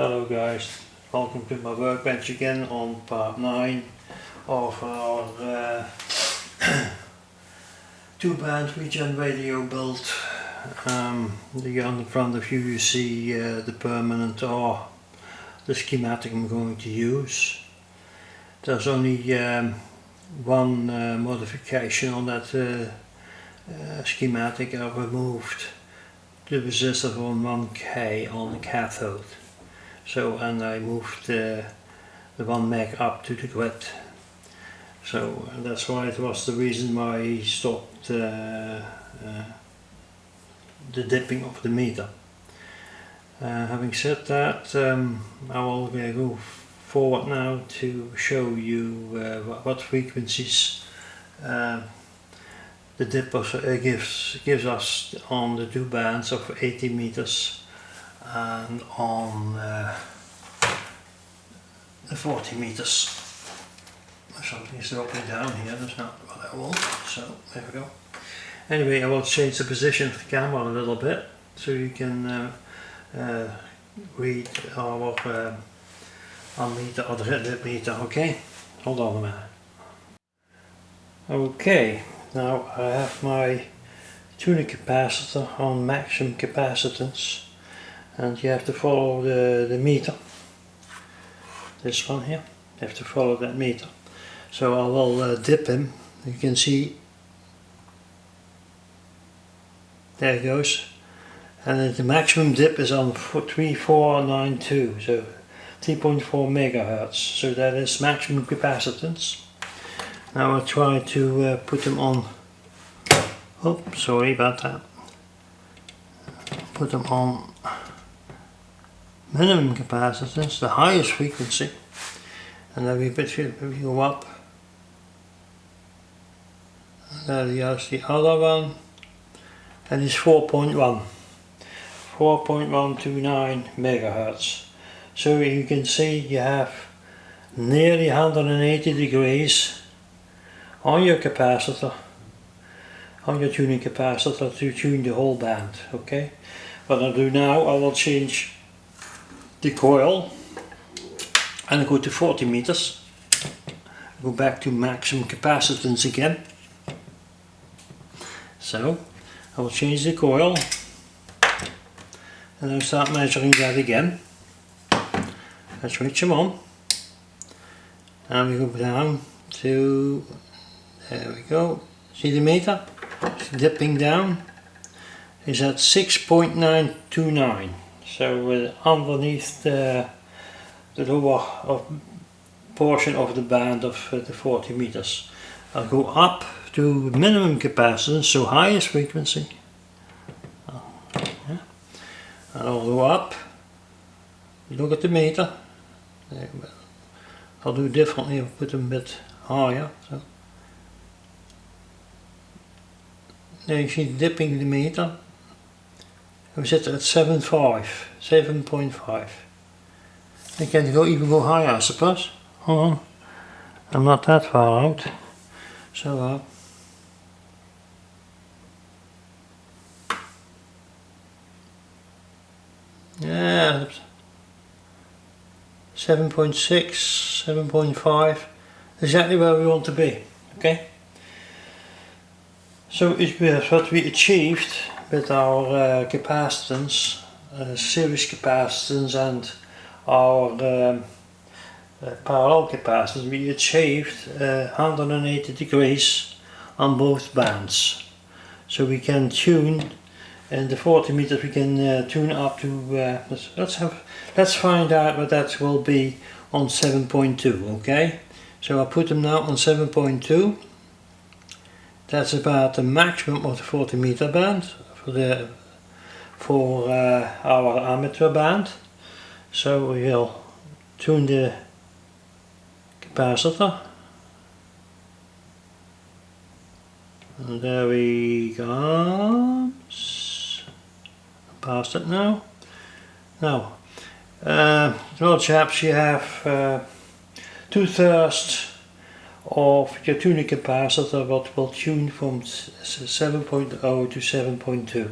Hello guys, welcome to my workbench again on part 9 of our 2-band regen radio build. On the front of you see the permanent or the schematic I'm going to use. There's only one modification on that schematic. I removed the resistor from 1K on the cathode. So, and I moved the 1 meg up to the grid. So that's why it was the reason why I stopped the dipping of the meter. Having said that, I will go forward now to show you what frequencies the dipper gives us on the 2 bands of 80 meters and on the 40 meters. Something's dropping down here, that's not what I want, so there we go. Anyway, I will change the position of the camera a little bit so you can read our meter or the dip meter. Okay, hold on a minute. Okay, now I have my tuning capacitor on maximum capacitance, and you have to follow the meter. This one here, you have to follow that meter. So I will dip him. You can see there it goes, and the maximum dip is on 3492, so 3.4 megahertz. So that is maximum capacitance. Now I'll try to put them on. Oh, sorry about that. Put them on minimum capacitance, the highest frequency, and then we go up. And there's the other one, and it's 4.129 megahertz. So you can see you have nearly 180 degrees on your capacitor, on your tuning capacitor, to tune the whole band. Okay, what I'll do now, I will change the coil and I go to 40 meters. Go back to maximum capacitance again. So I will change the coil and I'll start measuring that again. I switch them on and we go down to, there we go, see the meter? It's dipping down, is at 6.929. So underneath the lower portion of the band of the 40 meters. I'll go up to minimum capacitance, so highest frequency. Yeah. And I'll go up, look at the meter. I'll do differently, I'll put them a bit higher. So. There you see dipping the meter. We sit at 7.5. I can even go higher, I suppose. Hold on, I'm not that far out. So yeah, 7.6, 7.5, exactly where we want to be. Okay. So it's what we achieved with our capacitance, series capacitance, and our parallel capacitance. We achieved 180 degrees on both bands. So we can tune, in the 40 meters we can tune up to, let's find out what that will be on 7.2, okay? So I'll put them now on 7.2. That's about the maximum of the 40 meter band for our amateur band. So we will tune the capacitor. And there we go. Past it now. Now, well chaps, you have 2/3 of your tuning capacitor what will tune from 7.0 to 7.2.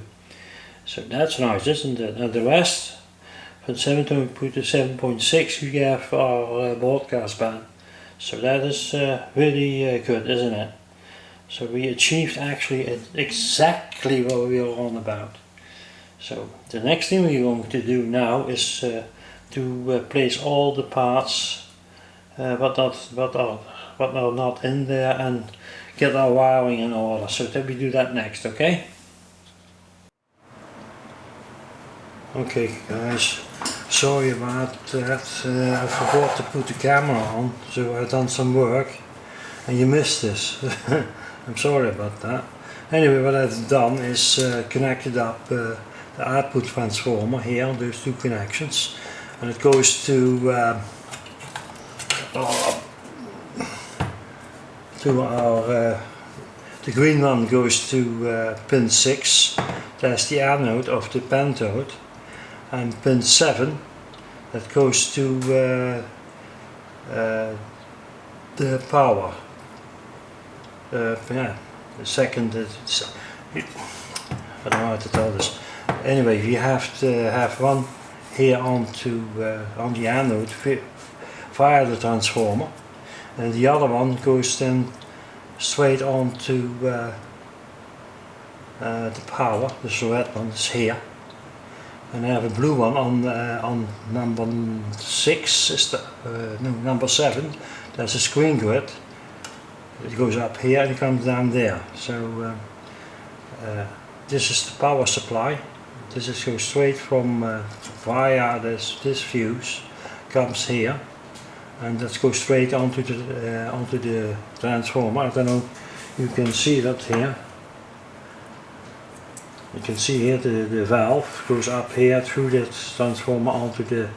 So that's nice, isn't it? And the rest Pin 7 to put the 7.6 we have our broadcast band. So that is really good, isn't it? So we achieved actually exactly what we were on about. So the next thing we're going to do now is to place all the parts what are not in there and get our wiring in order. So that we do that next, okay? Okay guys, sorry about that. I forgot to put the camera on, so I've done some work and you missed this. I'm sorry about that. Anyway, what I've done is connected up the output transformer here, those two connections, and it goes to our the green one goes to pin 6, that's the anode of the pentode, and pin 7 that goes to the power. Yeah, the second, I don't know how to tell this. Anyway, you have to have one here onto on the anode via the transformer, and the other one goes then straight onto the power. The red one is here, and I have a blue one on number 6. Is the no, number 7. That's a screen grid. It goes up here and it comes down there. So this is the power supply. This is goes straight from via this fuse, comes here, and that goes straight onto the transformer. I don't know, you can see that here. You can see here the valve goes up here through the transformer onto the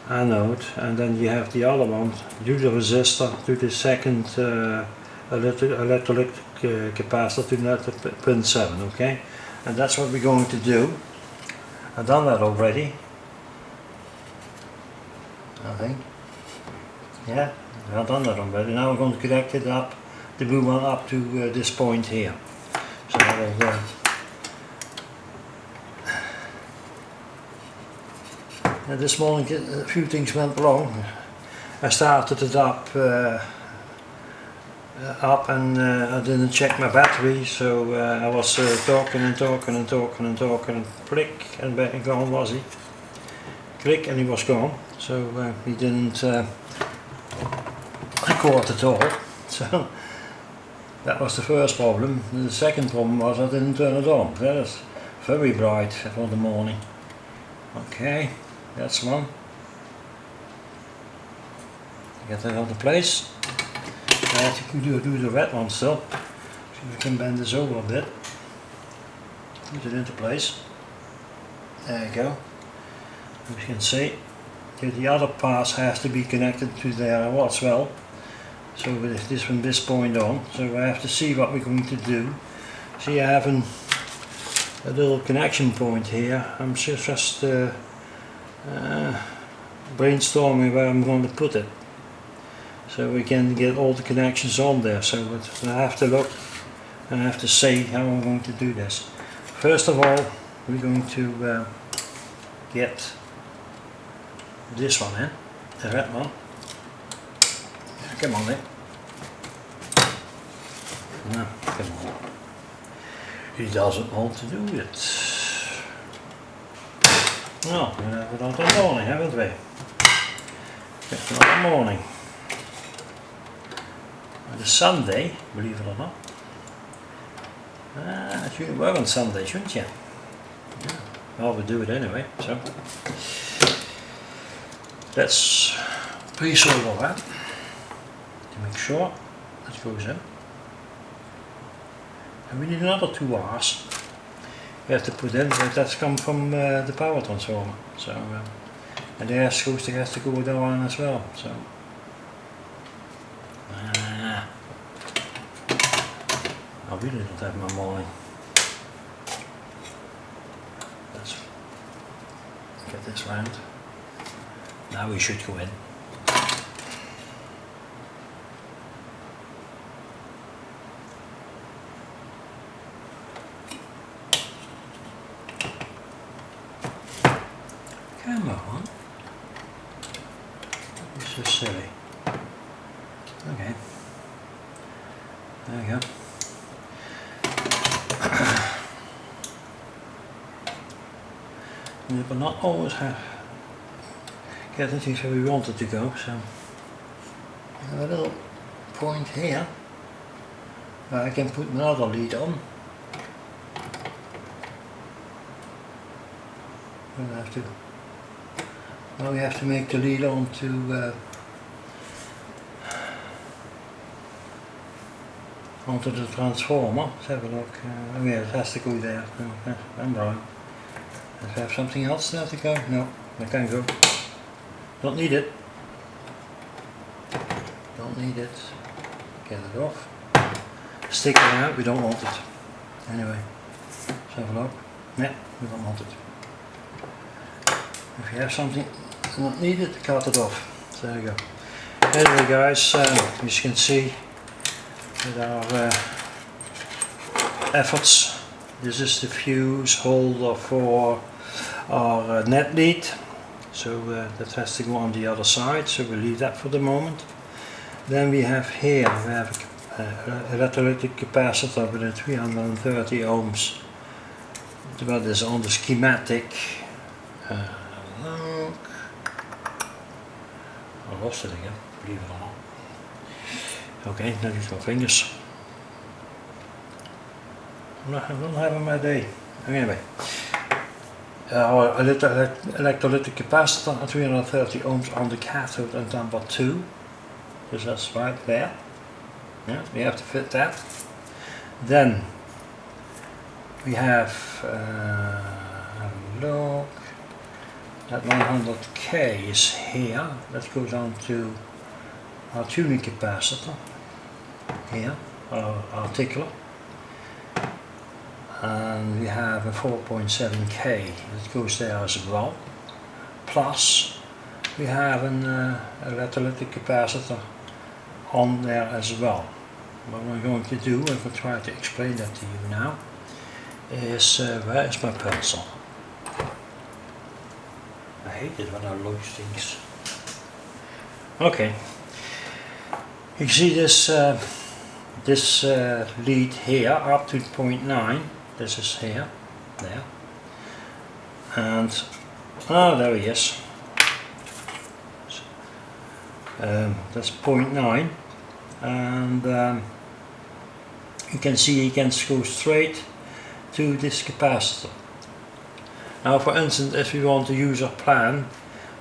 anode, and then you have the other one to the resistor to the second electrolytic capacitor to that pin 7, okay? And that's what we're going to do. I've done that already, I think. Yeah, I've done that already. Now we're going to connect it up, the blue one up to this point here. So I will this morning a few things went wrong. I started it up and I didn't check my battery, so I was talking and click, and gone was he. Click and he was gone, so he didn't record at all. So that was the first problem. And the second problem was I didn't turn it on. That is very bright for the morning. Okay, that's one. Get that out of place. I have to do the red one still. See if we can bend this over a bit. Put it into place. There you go. As you can see, the other parts has to be connected to there as well. So with this from this point on. So I have to see what we're going to do. See, I have a little connection point here. I'm just brainstorming where I'm going to put it, so we can get all the connections on there. So I have to look and I have to see how I'm going to do this. First of all, we're going to get this one in, the red one. Come on then. No, come on. He doesn't want to do it. No, we have another morning, haven't we? It's another morning. And it's Sunday, believe it or not. It should work on Sunday, shouldn't you? Yeah. Well, we do it anyway, so. Let's pre-solder that to make sure that goes in. And we need another 2 wires. We have to put in, but that's come from the power transformer. So, and the rest has to go down as well. So, I really don't have my morning. Let's get this round. Now we should go in. Come on. This is silly. Okay. There we go. Yeah, but not always get the things where we want it to go, so I have a little point here where I can put another lead on. We'll have to, now we have to make the lead on to onto the transformer. Let's have a look. Oh yeah, it has to go there. No, I'm wrong. Does it have something else there to go? No, I can't go. Don't need it. Don't need it. Get it off. Stick it out, we don't want it. Anyway, let's have a look. Yeah, we don't want it. If you have something not needed, cut it off. So there you go. Anyway guys, as you can see with our efforts, this is the fuse holder for our net lead. So that has to go on the other side, so we'll leave that for the moment. Then we have here, we have electrolytic capacitor with a 330 ohms. That is on the schematic. Look. I lost it again, believe it or not. Okay, now use my fingers. I'm not having my day. Anyway, our electrolytic capacitor at 330 ohms on the cathode and number 2. So that's right there. Yeah, we have to fit that. Then we have look, that 100k is here. That goes on to our tuning capacitor here, our articular, and we have a 4.7k that goes there as well. Plus we have an electrolytic capacitor on there as well. What we're going to do, if I try to explain that to you now, is where is my pencil? I hate it when I lose things. Okay, you see this lead here up to 0.9. This is here, there, and there he is. That's 0.9, and you can see he can go straight to this capacitor. Now for instance, if we want to use our plan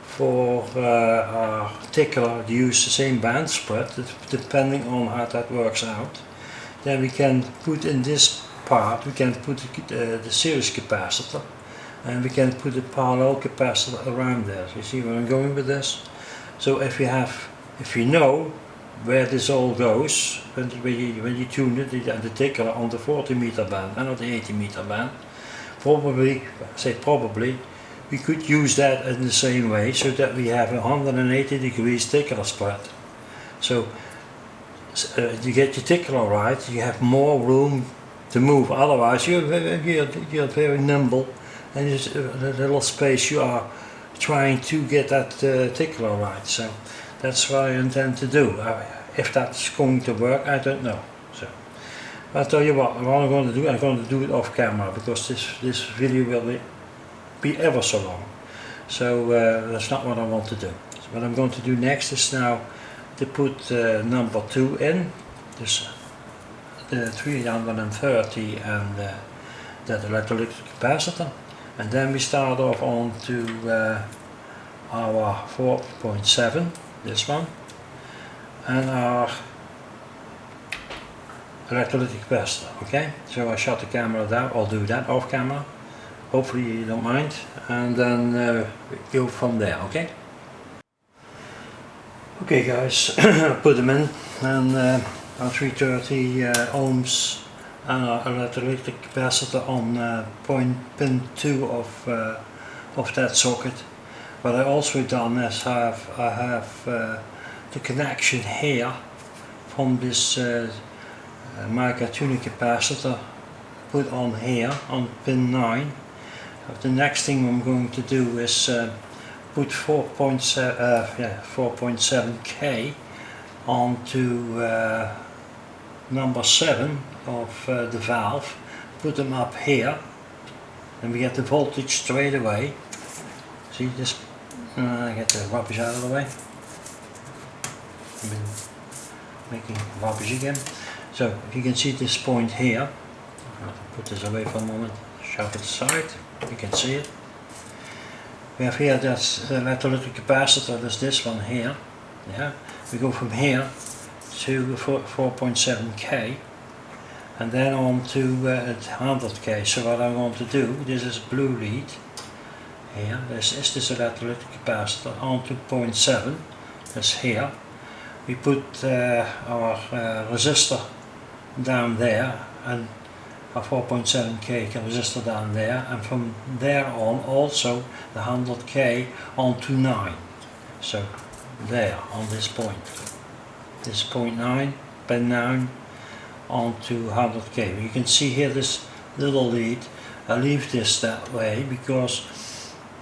for our articular to use the same band spread, depending on how that works out, then we can put in this part, we can put the series capacitor, and we can put a parallel capacitor around there. So you see where I'm going with this? So if you know where this all goes, when you tune it, the articular on the 40 meter band and on the 80 meter band, probably, we could use that in the same way, so that we have 180 degrees articular spread. So you get your articular right, you have more room to move. Otherwise you're very nimble, and there's a little space you are trying to get that articular right. So that's what I intend to do. If that's going to work, I don't know. So I'll tell you what I'm going to do it off camera, because this video will be ever so long. So that's not what I want to do. So what I'm going to do next is now to put number 2 in, this the 330 and that electrolytic capacitor, and then we start off on to our 4.7, this one, and our electrolytic capacitor. Okay, so I shut the camera down. I'll do that off camera, hopefully you don't mind, and then we go from there. Okay guys, put them in, and our 330 ohms and our electrolytic capacitor on pin 2 of that socket. What I also done is I have the connection here from this mica tuning capacitor put on here on pin 9. The next thing I'm going to do is put 4.7K onto number 7 of the valve, put them up here, and we get the voltage straight away. See this? Get the rubbish out of the way. I've been making rubbish again. So if you can see this point here, I'll put this away for a moment, shove it aside, you can see it. We have here that's electrolytic capacitor, there's this one here. Yeah, we go from here to 4.7K and then on to 100K. So what I'm going to do, this is blue lead here, this is this electrolytic capacitor onto 0.7, that's here. We put our resistor down there and a 4.7K resistor down there, and from there on also the 100K onto 9. So there on this point. This 0.9, pin 9 onto 100K. You can see here this little lead. I leave this that way because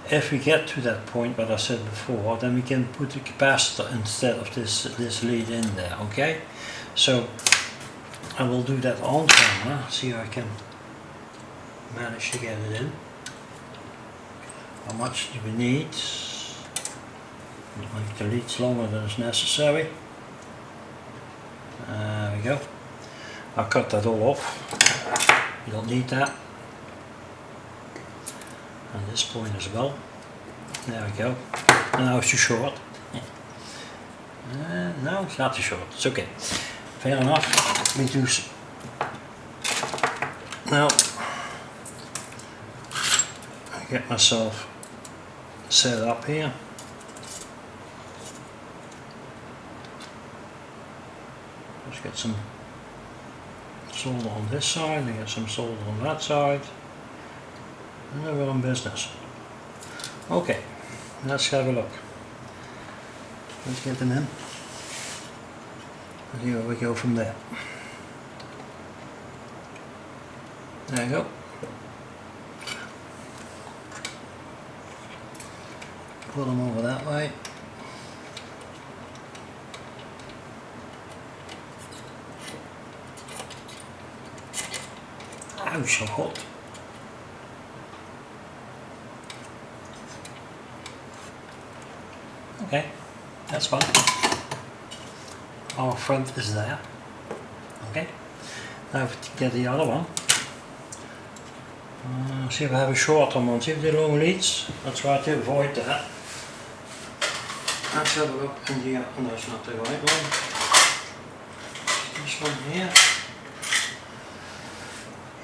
if we get to that point, what I said before, then we can put the capacitor instead of this lead in there, okay? So I will do that on camera, see if I can manage to get it in. How much do we need? Make the leads longer than is necessary. There we go. I'll cut that all off. You don't need that. And this point as well. There we go. And now it's too short. No, it's not too short. It's okay. Fair enough. We do. Now I get myself set up here. Just get some solder on this side and get some solder on that side. And then we're on business. Okay, let's have a look. Let's get them in. And here we go from there. There you go. Pull them over that way. Ouch, so hot. Okay, that's fine. Our front is there. Okay, now to get the other one. See if I have a shorter one. See if they're long leads. I'll try to avoid that. Let's have a look in here. Oh, that's not the right one. This one here.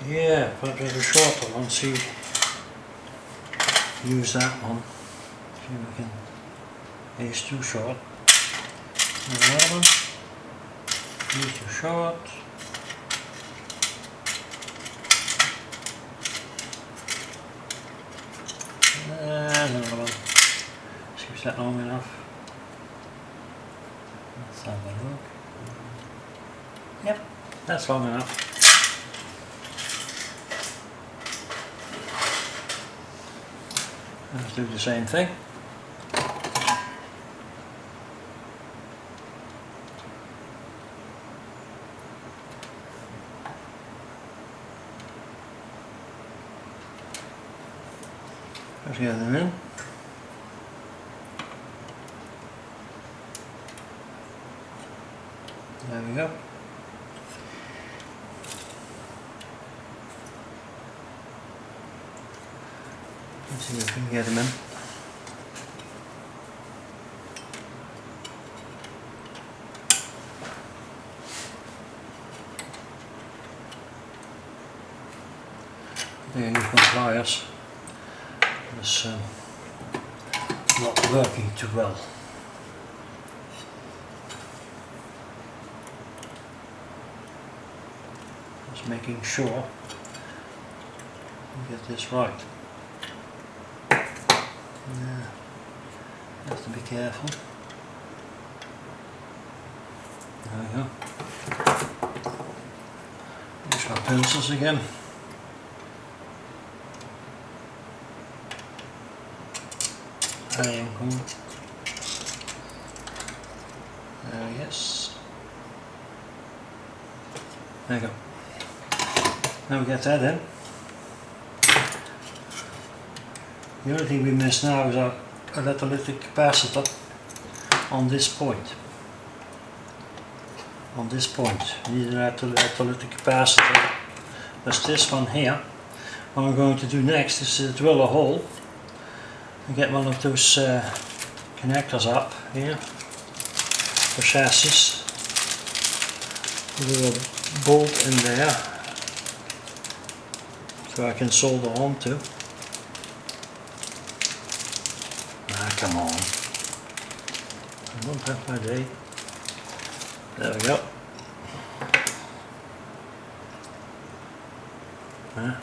Yeah, perhaps have a shorter one. See, use that one. See if we can. He's too short. Another one. He's too short. Another one. See if that's long enough. Let's have a look. Yep, that's long enough. Let's do the same thing. Let's get them in. There we go. Let's see if we can get them in. I think I use my pliers. It's not working too well. Just making sure we get this right. Yeah, have to be careful. There we go. Use my pencils again. There he is. There you go. Now we get that in. The only thing we miss now is our electrolytic capacitor on this point. On this point, we need an electrolytic capacitor. That's this one here. What I'm going to do next is drill a hole and get one of those connectors up here for chassis. Put a little bolt in there so I can solder onto. Ah, come on. I won't have my day. There we go. There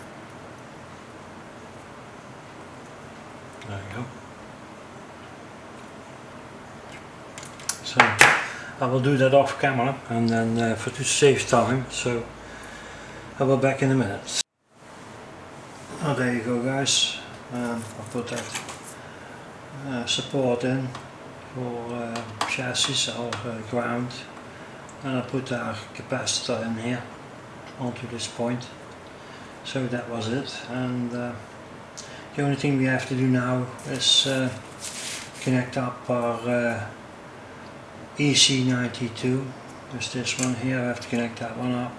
we go. So I will do that off camera, and then for to save time, so I will be back in a minute. Oh, there you go, guys. I'll put that support in for chassis or ground, and I'll put our capacitor in here onto this point. So that was it, and the only thing we have to do now is connect up our EC92. There's this one here, I have to connect that one up,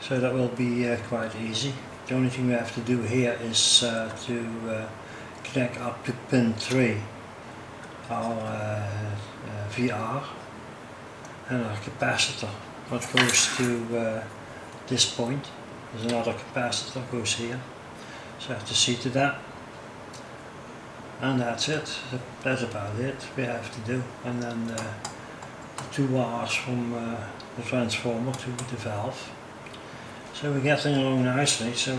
so that will be quite easy. The only thing we have to do here is to connect up to pin 3 our VR and our capacitor that goes to this point. There's another capacitor that goes here, so I have to see to that, and that's it. That's about it we have to do. And then the 2 wires from the transformer to the valve. So we're getting along nicely, so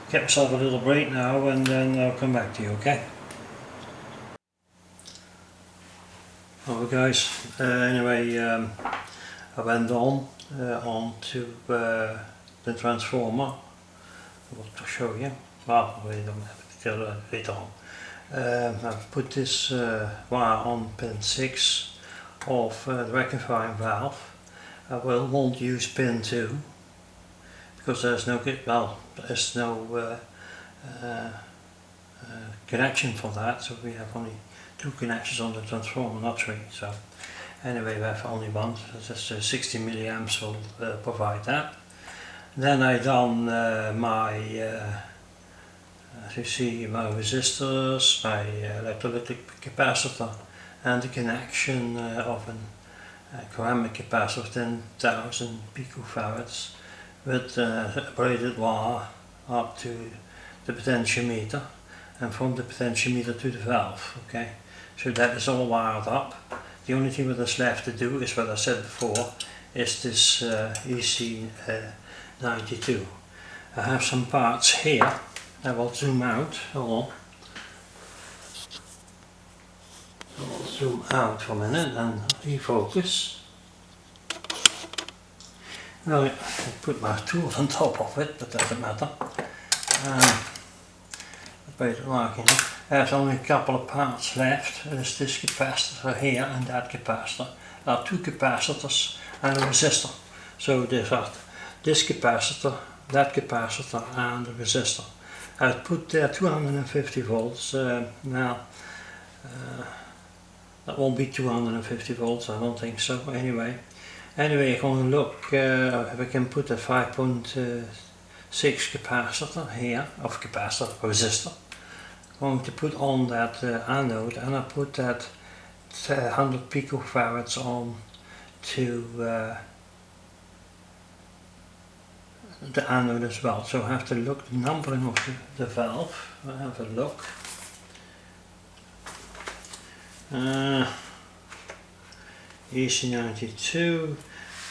get myself a little break now, and then I'll come back to you, okay? Alright guys, anyway, I went on to the transformer. I want to show you. Well, we don't have it till later on. I've put this wire on pin 6 of the rectifying valve. I won't use pin 2 because there's no connection for that, so we have only 2 connections on the transformer, not 3. So anyway, we have only one, so that's 60 milliamps will provide that. Then I done my, as you see, my resistors, my electrolytic capacitor, and the connection of a ceramic capacitor of 10,000 picofarads with a braided wire up to the potentiometer, and from the potentiometer to the valve. Okay, so that is all wired up. The only thing that is left to do is what I said before, is this EC92. I have some parts here. I will zoom out. Hold on. I will zoom out for a minute and refocus. Now I put my tool on top of it, but that doesn't matter. There's only a couple of parts left. There's this capacitor here and that capacitor. There are 2 capacitors and a resistor. So there's this capacitor, that capacitor, and the resistor. I've put there 250 volts. Now that won't be 250 volts, I don't think so. Anyway, I'm going to look if I can put a 5.6 capacitor here, of capacitor, resistor. I'm going to put on that anode, and I put that 100 picofarads on to the anode as well. So I have to look the numbering of the valve. I have a look. EC92,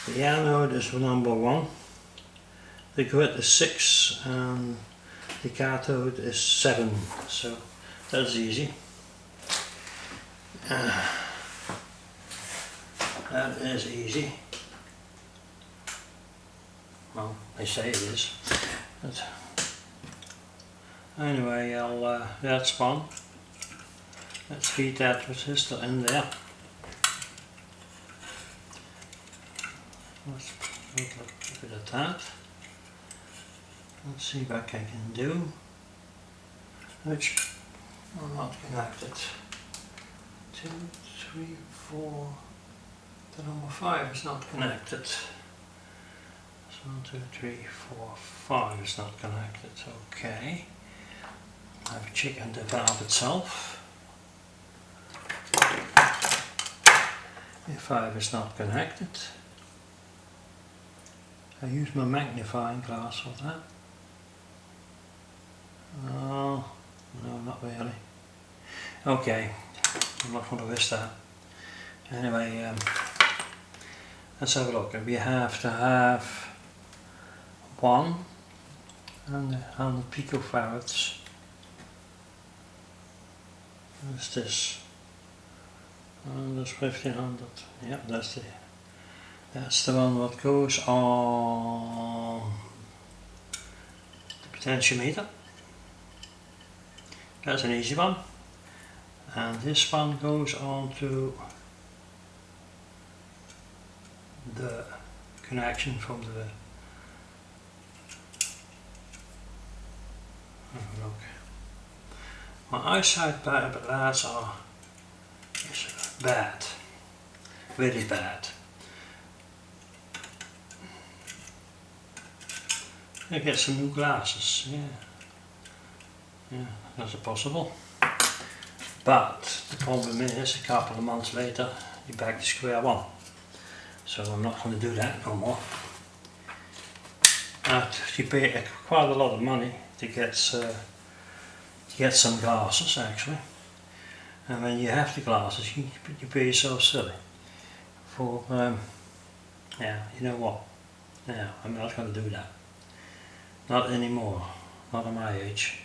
the anode is number 1, the grid is 6, and the cathode is 7, so that's easy. That is easy. Well, they say it is. But anyway, that's one. Let's feed that resistor in there. Let's look a bit at that. Let's see what I can do. Which are not connected. 2, 3, 4. The number 5 is not connected. So 1, 2, 3, 4, 5 is not connected. Okay. I've checked the valve itself. If 5 is not connected, I use my magnifying glass for that. Oh, no, not really. Okay, I'm not going to risk that. Anyway, let's have a look. We have to have 1 and 100 picofarads. What's this? And that's 1500. Yeah, that's the one what goes on the potentiometer. That's an easy one. And this one goes on to the connection from the look. My eyesight bars are bad, really bad. I get some new glasses, yeah, that's possible. But the problem is, a couple of months later, you're back to square one. So I'm not going to do that no more. You pay quite a lot of money to get some glasses actually. And when you have the glasses, you pay yourself silly. For, yeah, you know what? Yeah, I'm not going to do that. Not anymore. Not at my age.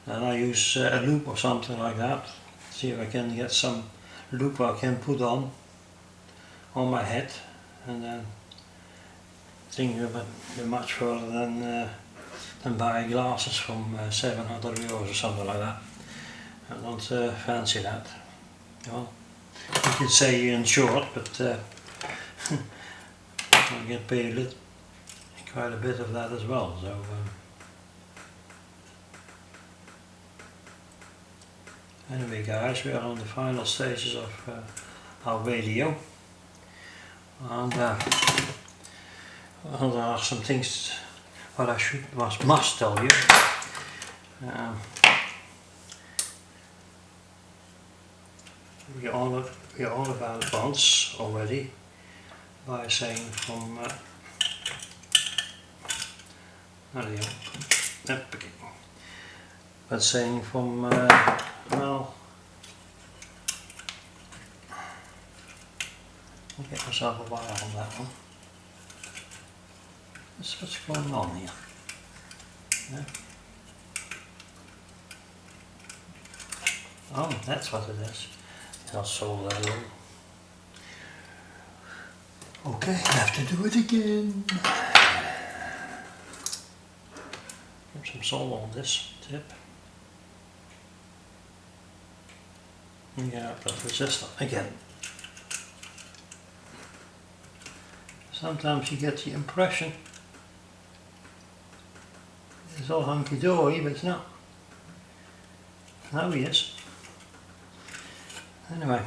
And I use a loop or something like that. See if I can get some loop I can put on my head, and then things are much further than buying glasses from 700 euros or something like that. I don't fancy that. Well, you could say you're insured, but I get paid quite a bit of that as well. So. Anyway guys, we are on the final stages of our radio, and there are some things what I must tell you. We are all about once already by saying from but saying from well, I'll get myself a wire on that one. That's what's going on here. Yeah. Oh, that's what it is. I'll solve that alone. Okay, I have to do it again. Put some salt on this tip. And get out that resistor again. Sometimes you get the impression it's all hunky-dory, but it's not. Now he is. Anyway,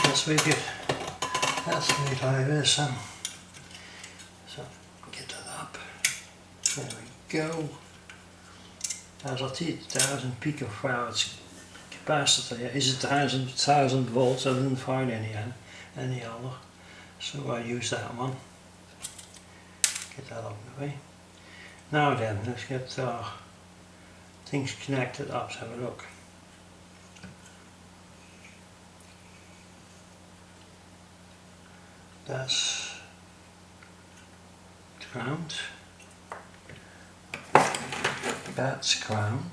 let's make it like this. So get that up. There we go. There's our 1000 picofarads capacitor here. Is it 1000 volts? I didn't find any other. So I use that one. Get that out of the way. Now then, let's get our things connected up. Let's have a look. That's ground. That's ground.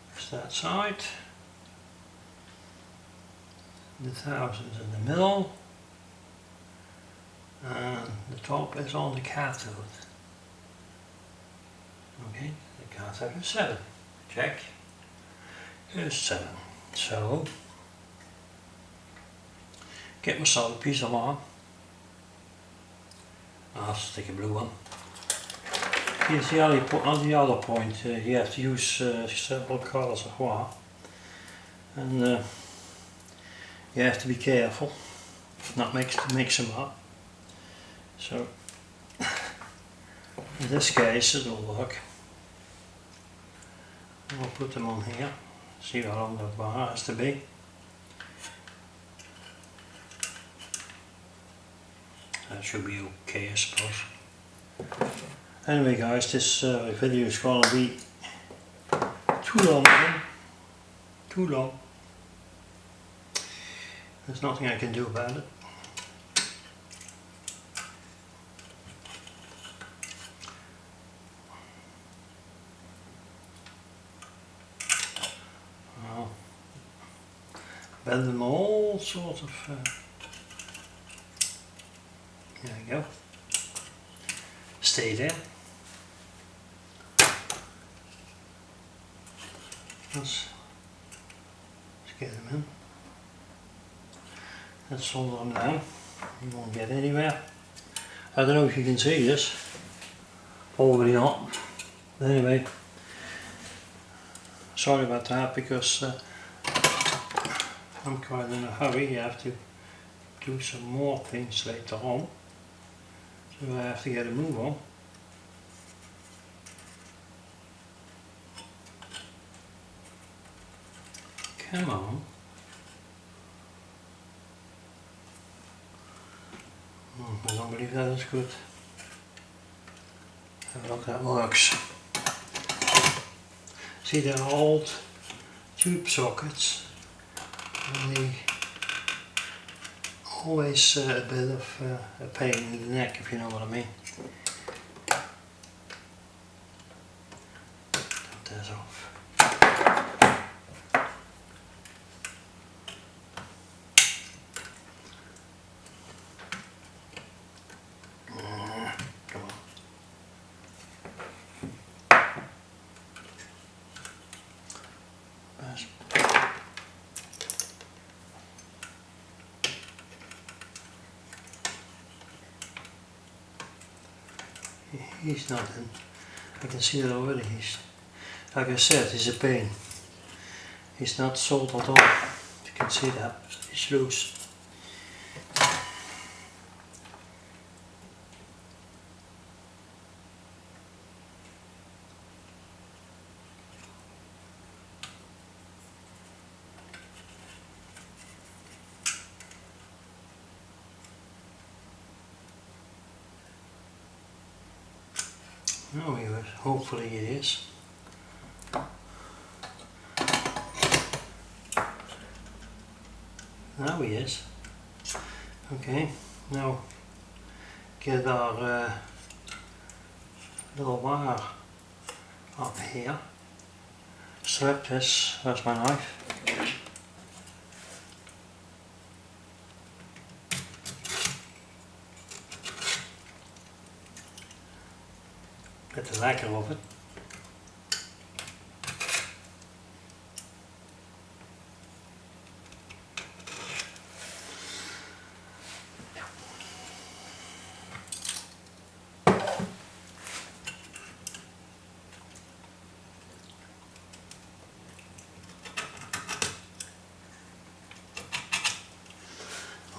That's that side. The 1000 is in the middle. And the top is on the cathode. Okay, the cathode is 7. Check. is 7. So get my solid piece along. I'll stick a blue one. Here's the other point, you have to use several colours of white, and you have to be careful not mix them up. So in this case it will work. We'll put them on here, see how long that bar has to be. That should be okay, I suppose. Anyway guys, this video is going to be too long again. Too long. There's nothing I can do about it. I'll bend them all sort of. There we go. Stay there. Let's get them in. Let's hold them down. You won't get anywhere. I don't know if you can see this. Probably not. But anyway, sorry about that, because I'm quite in a hurry. You have to do some more things later on. So I have to get a move on. Come on. I don't believe that is good. Have a look, that works. See, they're old tube sockets, and they always a bit of a pain in the neck, if you know what I mean. Cut that off. Come on. He's not in. I can see that already. He's, like I said, he's a pain. He's not sold at all. You can see that. He's loose. Oh, yes, hopefully it is. Now he is. Okay, now get our little wire up here. Strip this, where's my knife? Get the lacquer of it.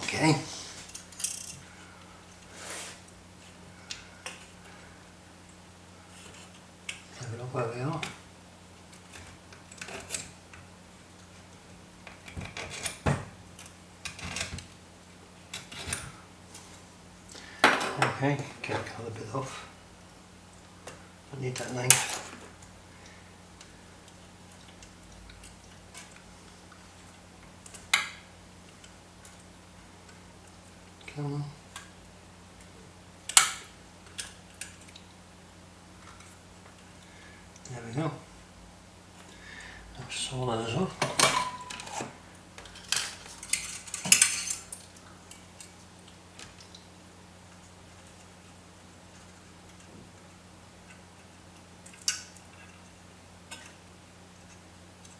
Okay. Have a look where we are. Okay, get a colour bit off. I need that length. Come on. There we go. Now saw that as well.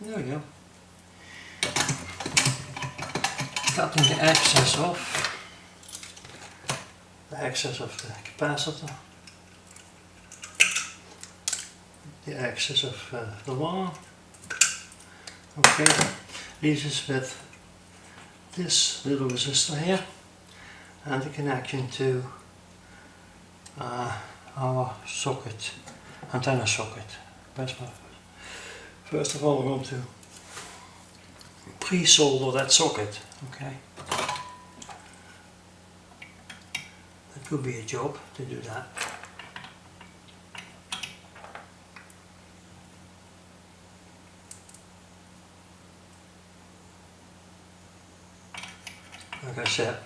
There we go. cutting the excess off, the excess of the capacitor, the excess of the wire. Okay, leaves us with this little resistor here and the connection to our socket, antenna socket. First of all, we're going to pre-solder that socket. Okay, that could be a job to do that. Like I said,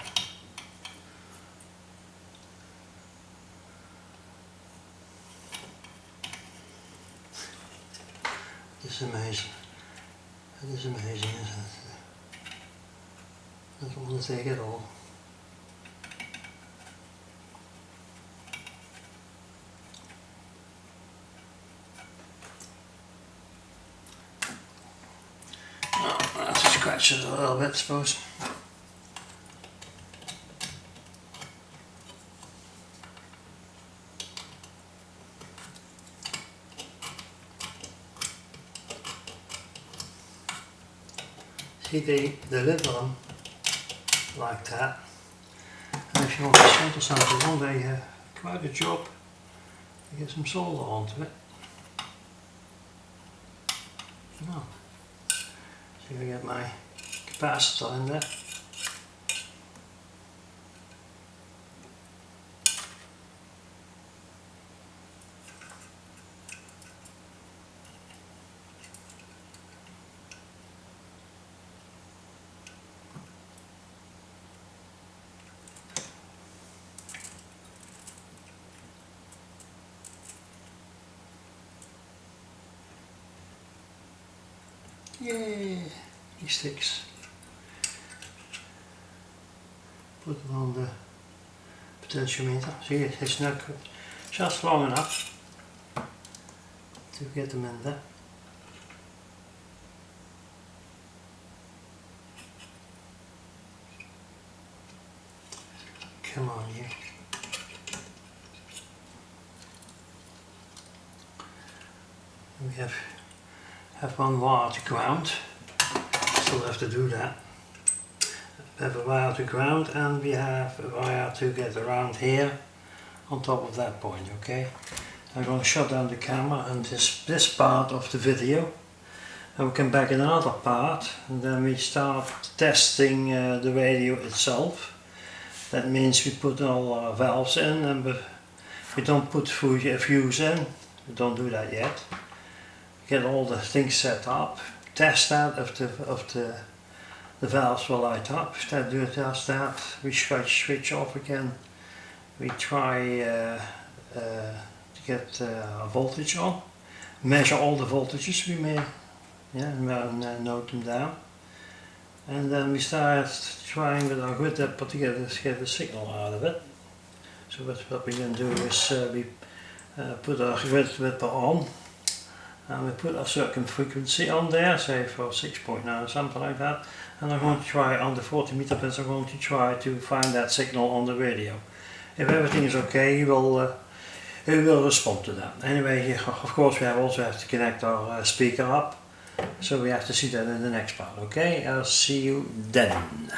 it's amazing. It is amazing, isn't it? I don't want to take it all. Oh, I have to scratch it a little bit, I suppose. See, they deliver them like that, and if you want to solder something on, they have quite a job to get some solder onto it. Now, see if I get my capacitor in there. Yay! He sticks. Put it on the potentiometer. See, it's not just long enough to get them in there. Come on, you. We have one wire to ground. Still have to do that. We have a wire to ground, and we have a wire to get around here on top of that point. Okay, I'm going to shut down the camera and this part of the video, and we come back in another part, and then we start testing the radio itself. That means we put all our valves in, and we don't put fuse in. We don't do that yet. Get all the things set up, test that if the valves will light up. If they do test that, we switch off again. We try to get a voltage on, measure all the voltages we may, and note them down. And then we start trying with our grid depot to get a signal out of it. So what we can do is we put our grid depot on, and we put a certain frequency on there, say for 6.9 or something like that, and I'm going to try on the 40 meter pins, I'm going to try to find that signal on the radio. If everything is okay, he will respond to that. Anyway, of course we also have to connect our speaker up, so we have to see that in the next part. Okay, I'll see you then.